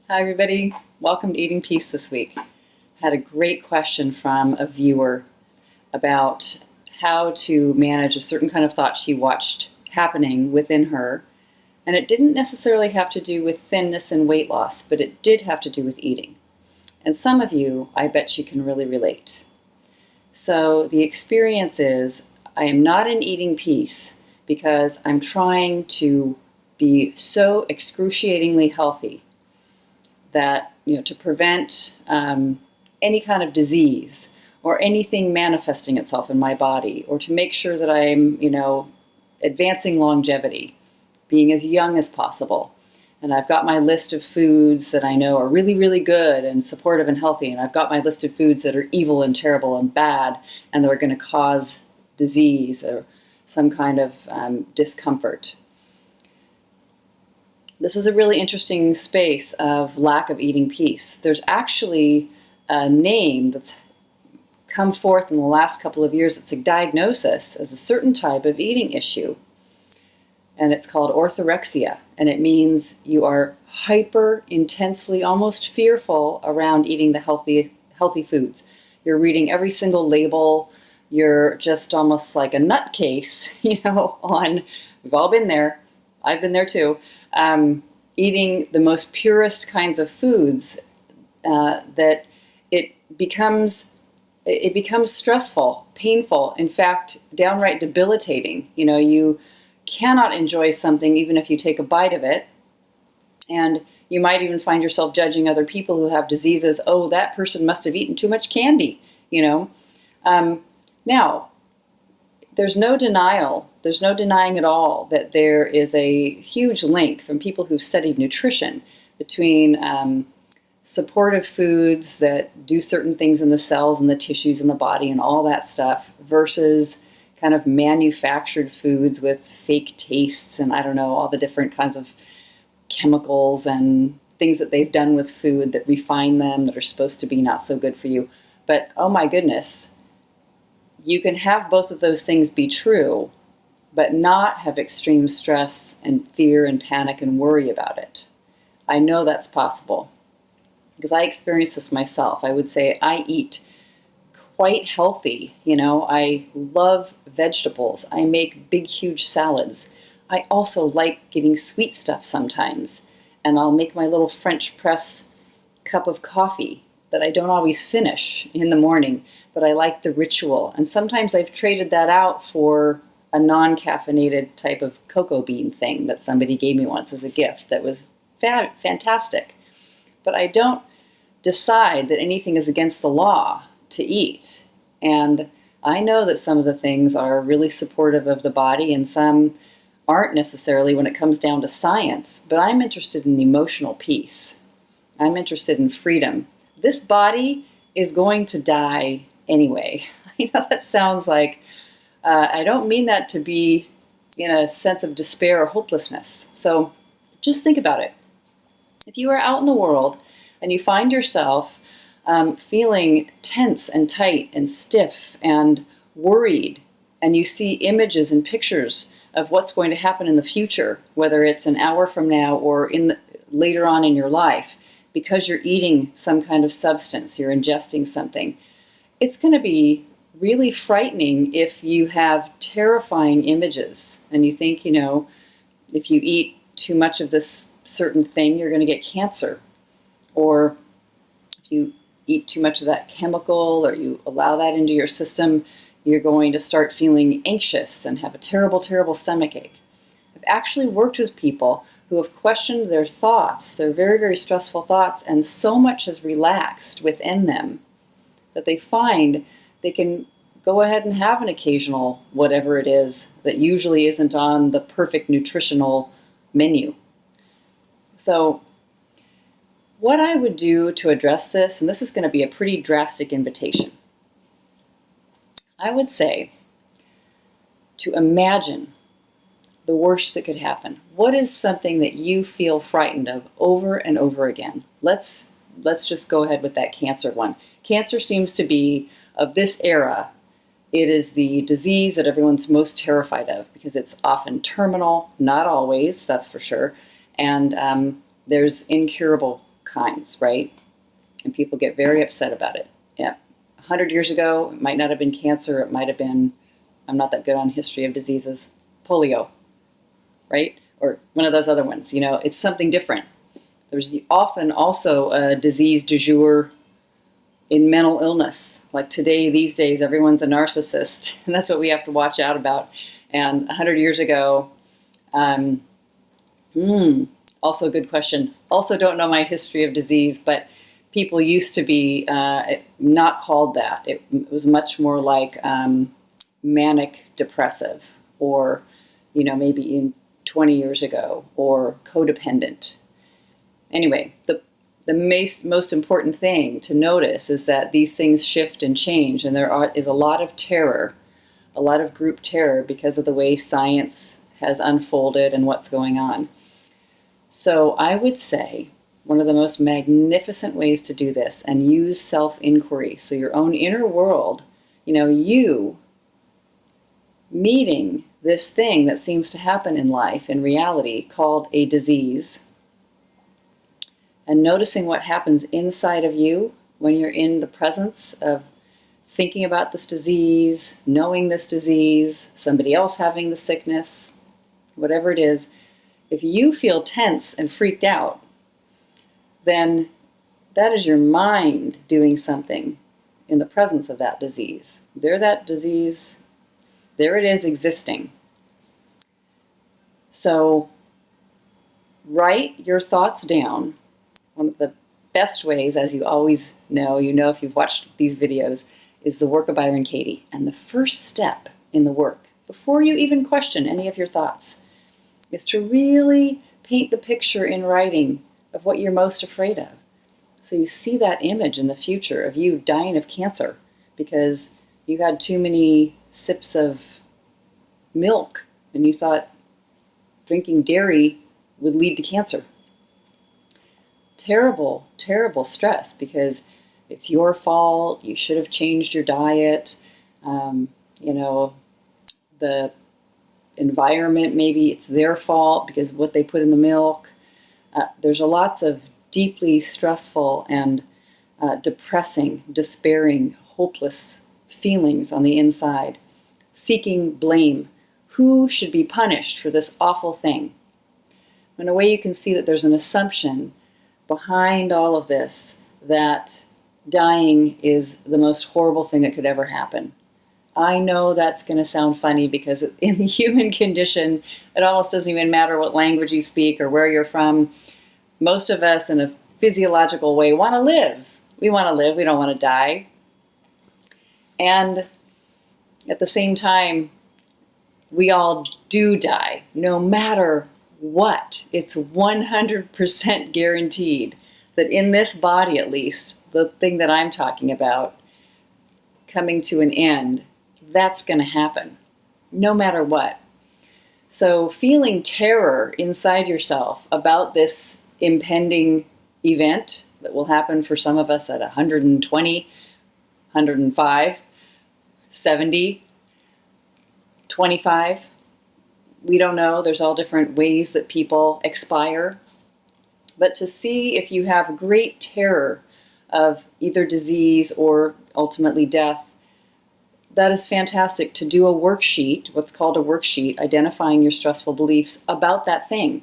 Hi everybody, welcome to Eating Peace this week. I had a great question from a viewer about how to manage a certain kind of thought she watched happening within her. And it didn't necessarily have to do with thinness and weight loss, but it did have to do with eating. And some of you, I bet you can really relate. So the experience is, I am not in eating peace because I'm trying to be so excruciatingly healthy that, to prevent any kind of disease or anything manifesting itself in my body, or to make sure that I'm, advancing longevity, being as young as possible. And I've got my list of foods that I know are really, really good and supportive and healthy. And I've got my list of foods that are evil and terrible and bad, and they're going to cause disease or some kind of discomfort. This is a really interesting space of lack of eating peace. There's actually a name that's come forth in the last couple of years. It's a diagnosis as a certain type of eating issue. And it's called orthorexia. And it means you are hyper intensely, almost fearful around eating the healthy foods. You're reading every single label. You're just almost like a nutcase, we've all been there. I've been there too. Eating the most purest kinds of foods, that it becomes stressful, painful, in fact, downright debilitating. You cannot enjoy something even if you take a bite of it, and you might even find yourself judging other people who have diseases. Oh, that person must have eaten too much candy, Now, there's no denying at all that there is a huge link from people who've studied nutrition between supportive foods that do certain things in the cells and the tissues in the body and all that stuff versus kind of manufactured foods with fake tastes and all the different kinds of chemicals and things that they've done with food that refine them, that are supposed to be not so good for you. But oh my goodness, you can have both of those things be true, but not have extreme stress and fear and panic and worry about it. I know that's possible because I experienced this myself. I would say I eat quite healthy. I love vegetables. I make big, huge salads. I also like getting sweet stuff sometimes. And I'll make my little French press cup of coffee that I don't always finish in the morning, but I like the ritual. And sometimes I've traded that out for a non-caffeinated type of cocoa bean thing that somebody gave me once as a gift that was fantastic. But I don't decide that anything is against the law to eat. And I know that some of the things are really supportive of the body and some aren't necessarily when it comes down to science. But I'm interested in emotional peace. I'm interested in freedom. This body is going to die anyway. That sounds like, I don't mean that to be in a sense of despair or hopelessness. So just think about it. If you are out in the world and you find yourself feeling tense and tight and stiff and worried, and you see images and pictures of what's going to happen in the future, whether it's an hour from now or later on in your life, because you're eating some kind of substance, you're ingesting something, it's going to be really frightening if you have terrifying images and you think, if you eat too much of this certain thing, you're going to get cancer. Or if you eat too much of that chemical or you allow that into your system, you're going to start feeling anxious and have a terrible, terrible stomachache. I've actually worked with people who have questioned their thoughts, their very, very stressful thoughts, and so much has relaxed within them that they find they can go ahead and have an occasional whatever it is that usually isn't on the perfect nutritional menu. So what I would do to address this, and this is going to be a pretty drastic invitation, I would say to imagine the worst that could happen. What is something that you feel frightened of over and over again? Let's just go ahead with that cancer one. Cancer seems to be, of this era, it is the disease that everyone's most terrified of because it's often terminal, not always, that's for sure, and there's incurable kinds, right? And people get very upset about it. Yeah. 100 years ago, it might not have been cancer. It might have been, I'm not that good on history of diseases, polio, right? Or one of those other ones. It's something different. There's often also a disease du jour in mental illness. Like today, these days, everyone's a narcissist, and that's what we have to watch out about. And 100 years ago, also a good question. Also don't know my history of disease, but people used to be not called that. It was much more like manic depressive, or, maybe in 20 years ago, or codependent. Anyway, the most important thing to notice is that these things shift and change, and there is a lot of terror, a lot of group terror because of the way science has unfolded and what's going on. So I would say one of the most magnificent ways to do this, and use self-inquiry, so your own inner world, you meeting this thing that seems to happen in life, in reality, called a disease, and noticing what happens inside of you when you're in the presence of thinking about this disease, knowing this disease, somebody else having the sickness, whatever it is. If you feel tense and freaked out, then that is your mind doing something in the presence of that disease. That disease, there it is, existing. So write your thoughts down. One of the best ways, as you always know if you've watched these videos, is the work of Byron Katie. And the first step in the work, before you even question any of your thoughts, is to really paint the picture in writing of what you're most afraid of. So you see that image in the future of you dying of cancer because you had too many sips of milk and you thought drinking dairy would lead to cancer. Terrible, terrible stress because it's your fault. You should have changed your diet. The environment, maybe it's their fault because what they put in the milk. There's lots of deeply stressful and depressing, despairing, hopeless feelings on the inside, seeking blame. Who should be punished for this awful thing? In a way, you can see that there's an assumption behind all of this that dying is the most horrible thing that could ever happen. I know that's going to sound funny because in the human condition, it almost doesn't even matter what language you speak or where you're from. Most of us, in a physiological way, want to live. We want to live. We don't want to die. And at the same time, we all do die, no matter what. It's 100% guaranteed that in this body, at least, the thing that I'm talking about, coming to an end, that's going to happen, no matter what. So feeling terror inside yourself about this impending event that will happen for some of us at 120, 105, 70, 25. We don't know. There's all different ways that people expire. But to see if you have great terror of either disease or ultimately death, that is fantastic to do a worksheet, what's called a worksheet, identifying your stressful beliefs about that thing.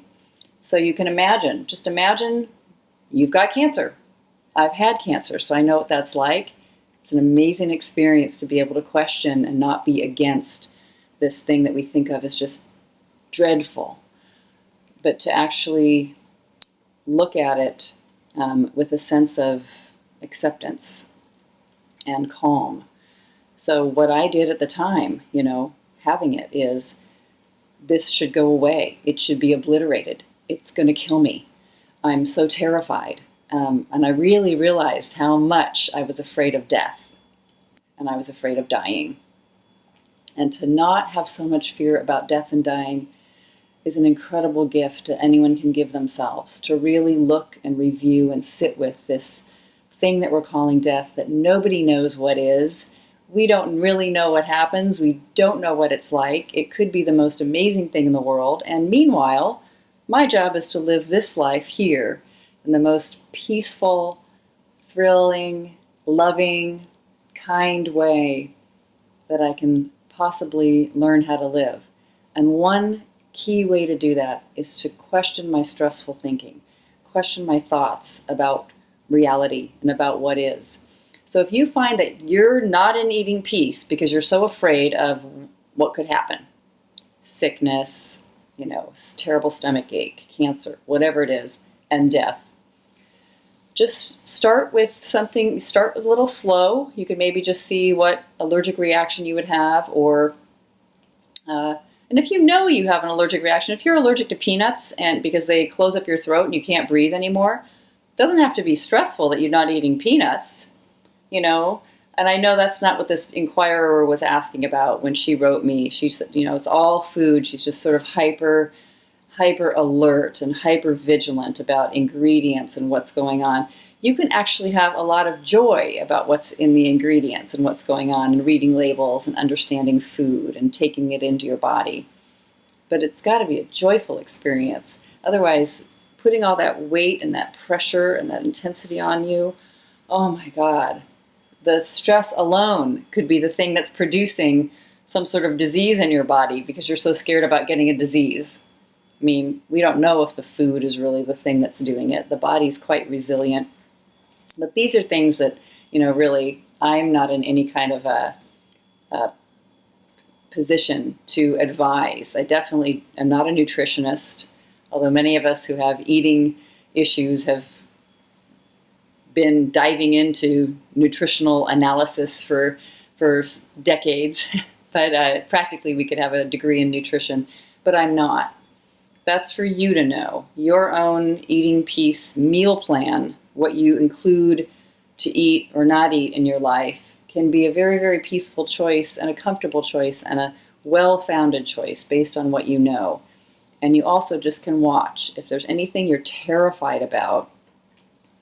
So you can imagine, just imagine you've got cancer. I've had cancer, so I know what that's like. It's an amazing experience to be able to question and not be against this thing that we think of as just dreadful, but to actually look at it with a sense of acceptance and calm. So what I did at the time, having it, is this should go away. It should be obliterated. It's going to kill me. I'm so terrified. And I really realized how much I was afraid of death and I was afraid of dying. And to not have so much fear about death and dying is an incredible gift that anyone can give themselves, to really look and review and sit with this thing that we're calling death that nobody knows what is. We don't really know what happens. We don't know what it's like. It could be the most amazing thing in the world. And meanwhile, my job is to live this life here in the most peaceful, thrilling, loving, kind way that I can possibly learn how to live. And one key way to do that is to question my stressful thinking, question my thoughts about reality and about what is. So if you find that you're not in eating peace because you're so afraid of what could happen, sickness, terrible stomach ache, cancer, whatever it is, and death, just start with a little slow. You could maybe just see what allergic reaction you would have, and if you know you have an allergic reaction, if you're allergic to peanuts and because they close up your throat and you can't breathe anymore, it doesn't have to be stressful that you're not eating peanuts, And I know that's not what this inquirer was asking about when she wrote me. She said, it's all food. She's just sort of hyper alert and hyper vigilant about ingredients and what's going on. You can actually have a lot of joy about what's in the ingredients and what's going on, and reading labels and understanding food and taking it into your body. But it's got to be a joyful experience. Otherwise, putting all that weight and that pressure and that intensity on you, oh my God. The stress alone could be the thing that's producing some sort of disease in your body because you're so scared about getting a disease. I mean, we don't know if the food is really the thing that's doing it. The body's quite resilient. But these are things that, really, I'm not in any kind of a position to advise. I definitely am not a nutritionist, although many of us who have eating issues have been diving into nutritional analysis for decades. But practically we could have a degree in nutrition, but I'm not. That's for you to know. Your own eating peace meal plan, what you include to eat or not eat in your life, can be a very, very peaceful choice and a comfortable choice and a well-founded choice based on what you know. And you also just can watch. If there's anything you're terrified about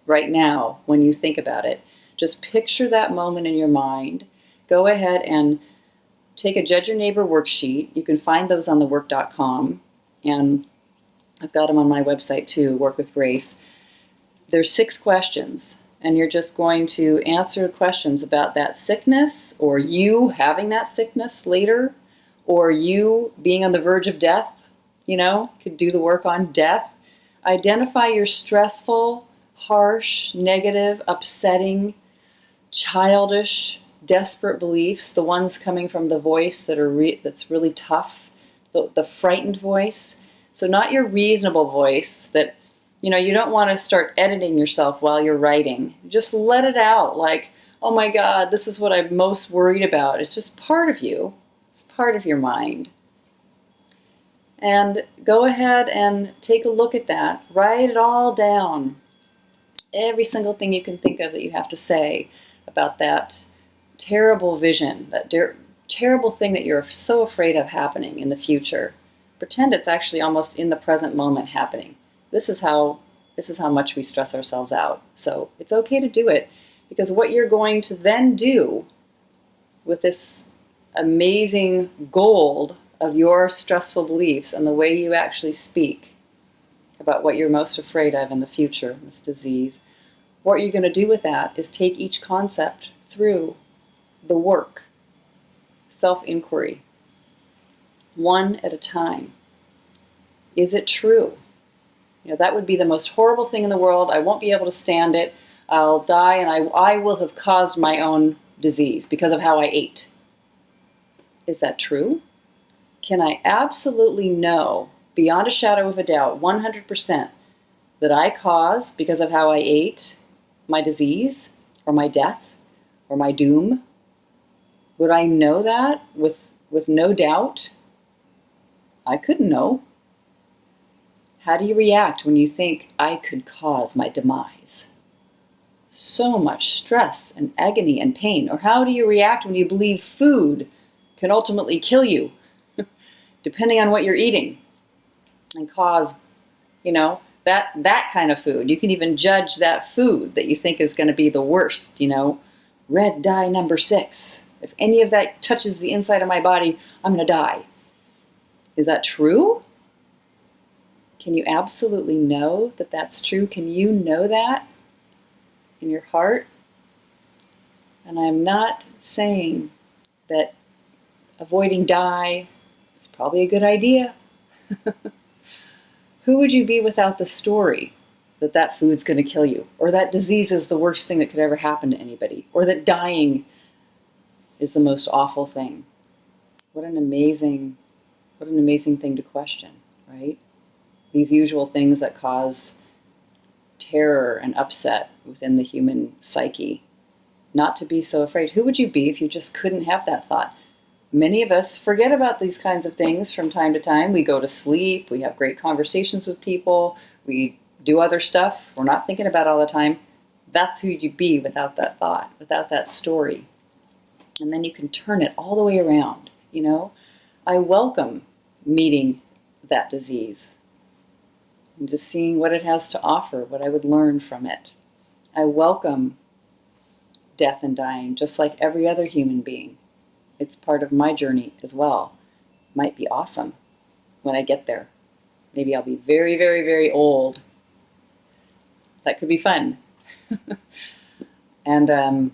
right now when you think about it, just picture that moment in your mind. Go ahead and take a Judge Your Neighbor worksheet. You can find those on thework.com, and I've got them on my website too, Work with Grace. There's 6 questions, and you're just going to answer questions about that sickness, or you having that sickness later, or you being on the verge of death. Could do the work on death. Identify your stressful, harsh, negative, upsetting, childish, desperate beliefs, the ones coming from the voice that's really tough, the frightened voice. So not your reasonable voice that, you don't want to start editing yourself while you're writing. Just let it out like, oh my God, this is what I'm most worried about. It's just part of you. It's part of your mind. And go ahead and take a look at that. Write it all down. Every single thing you can think of that you have to say about that terrible vision, that terrible thing that you're so afraid of happening in the future. Pretend it's actually almost in the present moment happening. This is how much we stress ourselves out. So it's okay to do it, because what you're going to then do with this amazing gold of your stressful beliefs and the way you actually speak about what you're most afraid of in the future, this disease, what you're going to do with that is take each concept through the work, self-inquiry, one at a time. Is it true? That would be the most horrible thing in the world. I won't be able to stand it. I'll die, and I will have caused my own disease because of how I ate. Is that true? Can I absolutely know, beyond a shadow of a doubt, 100%, that I caused, because of how I ate, my disease, or my death, or my doom? Would I know that with no doubt? I couldn't know. How do you react when you think, I could cause my demise? So much stress and agony and pain. Or how do you react when you believe food can ultimately kill you, depending on what you're eating, and cause, that kind of food? You can even judge that food that you think is going to be the worst, red dye number 6. If any of that touches the inside of my body, I'm going to die. Is that true? Can you absolutely know that that's true? Can you know that in your heart? And I'm not saying that avoiding dye is probably a good idea. Who would you be without the story that that food's going to kill you, or that disease is the worst thing that could ever happen to anybody, or that dying is the most awful thing? What an amazing thing to question, right? These usual things that cause terror and upset within the human psyche. Not to be so afraid. Who would you be if you just couldn't have that thought? Many of us forget about these kinds of things from time to time. We go to sleep, we have great conversations with people, we do other stuff we're not thinking about all the time. That's who you'd be without that thought, without that story. And then you can turn it all the way around, you know? I welcome meeting that disease and just seeing what it has to offer, what I would learn from it. I welcome death and dying, just like every other human being. It's part of my journey as well. Might be awesome when I get there. Maybe I'll be very, very, very old. That could be fun. And,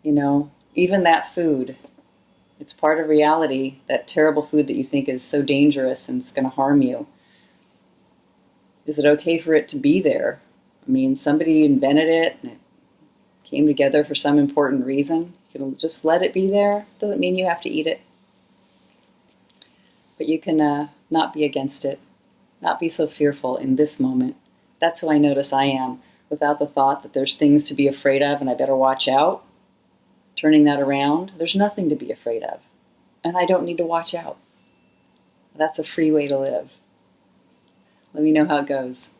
you know, even that food, it's part of reality, that terrible food that you think is so dangerous and it's going to harm you. Is it okay for it to be there? I mean, somebody invented it and it came together for some important reason. You can just let it be there. Doesn't mean you have to eat it. But you can not be against it, not be so fearful in this moment. That's who I notice I am, without the thought that there's things to be afraid of and I better watch out. Turning that around, there's nothing to be afraid of. And I don't need to watch out. That's a free way to live. Let me know how it goes.